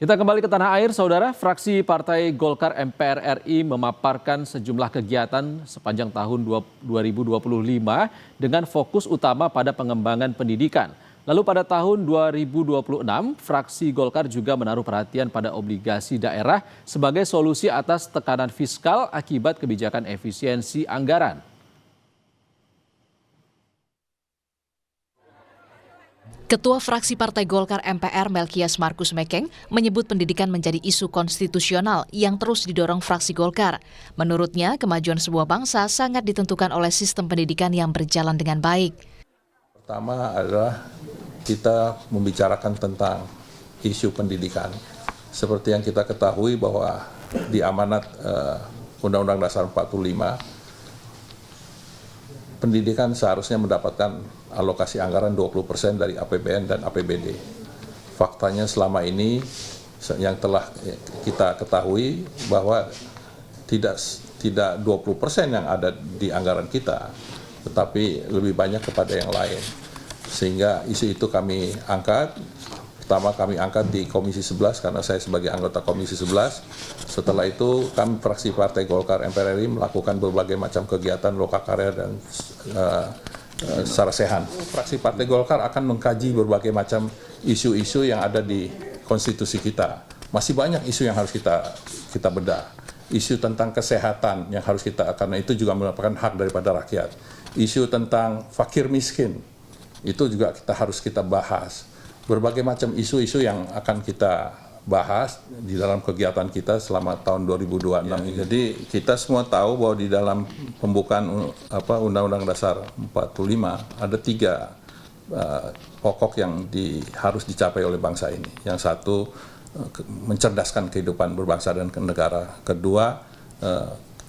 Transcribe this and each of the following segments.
Kita kembali ke tanah air, saudara. Fraksi Partai Golkar MPR RI memaparkan sejumlah kegiatan sepanjang tahun 2025 dengan fokus utama pada pengembangan pendidikan. Lalu pada tahun 2026, fraksi Golkar juga menaruh perhatian pada obligasi daerah sebagai solusi atas tekanan fiskal akibat kebijakan efisiensi anggaran. Ketua Fraksi Partai Golkar MPR Melkias Markus Mekeng menyebut pendidikan menjadi isu konstitusional yang terus didorong fraksi Golkar. Menurutnya, kemajuan sebuah bangsa sangat ditentukan oleh sistem pendidikan yang berjalan dengan baik. Pertama adalah kita membicarakan tentang isu pendidikan. Seperti yang kita ketahui bahwa di amanat Undang-Undang Dasar 45, pendidikan seharusnya mendapatkan alokasi anggaran 20% dari APBN dan APBD. Faktanya selama ini yang telah kita ketahui bahwa tidak 20% yang ada di anggaran kita, tetapi lebih banyak kepada yang lain. Sehingga isu itu kami angkat. Pertama kami angkat di Komisi 11 karena saya sebagai anggota Komisi 11. Setelah itu kami fraksi Partai Golkar MPR RI melakukan berbagai macam kegiatan lokakarya dan sarasehan. Fraksi Partai Golkar akan mengkaji berbagai macam isu-isu yang ada di konstitusi kita. Masih banyak isu yang harus kita bedah. Isu tentang kesehatan yang harus karena itu juga merupakan hak daripada rakyat. Isu tentang fakir miskin, itu juga harus kita bahas. Berbagai macam isu-isu yang akan kita bahas di dalam kegiatan kita selama tahun 2026 ini. Jadi kita semua tahu bahwa di dalam pembukaan Undang-Undang Dasar 45 ada 3 pokok yang harus dicapai oleh bangsa ini. Yang satu, mencerdaskan kehidupan berbangsa dan negara. Kedua,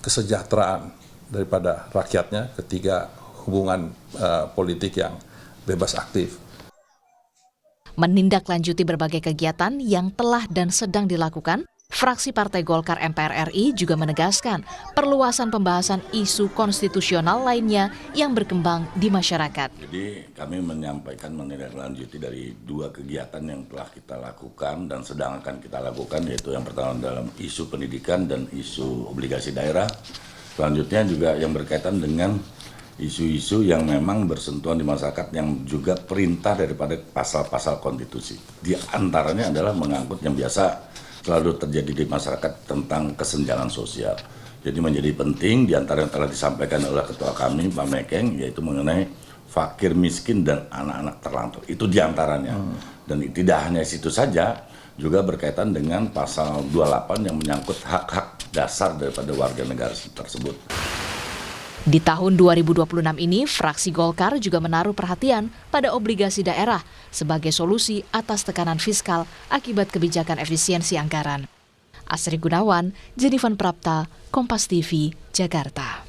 kesejahteraan daripada rakyatnya. Ketiga, hubungan politik yang bebas aktif. Menindaklanjuti berbagai kegiatan yang telah dan sedang dilakukan, fraksi Partai Golkar MPR RI juga menegaskan perluasan pembahasan isu konstitusional lainnya yang berkembang di masyarakat. Jadi kami menyampaikan menindaklanjuti dari 2 kegiatan yang telah kita lakukan dan sedang akan kita lakukan, yaitu yang pertama dalam isu pendidikan dan isu obligasi daerah. Selanjutnya juga yang berkaitan dengan isu-isu yang memang bersentuhan di masyarakat yang juga perintah daripada pasal-pasal konstitusi. Di antaranya adalah mengangkut yang biasa selalu terjadi di masyarakat tentang kesenjangan sosial. Jadi menjadi penting di antara yang telah disampaikan oleh ketua kami, Pak Mekeng, yaitu mengenai fakir miskin dan anak-anak terlantar. Itu di antaranya. Dan tidak hanya situ saja, juga berkaitan dengan pasal 28 yang menyangkut hak-hak dasar daripada warga negara tersebut. Di tahun 2026 ini, fraksi Golkar juga menaruh perhatian pada obligasi daerah sebagai solusi atas tekanan fiskal akibat kebijakan efisiensi anggaran. Asri Gunawan, Jenifan Prapta, Kompas TV, Jakarta.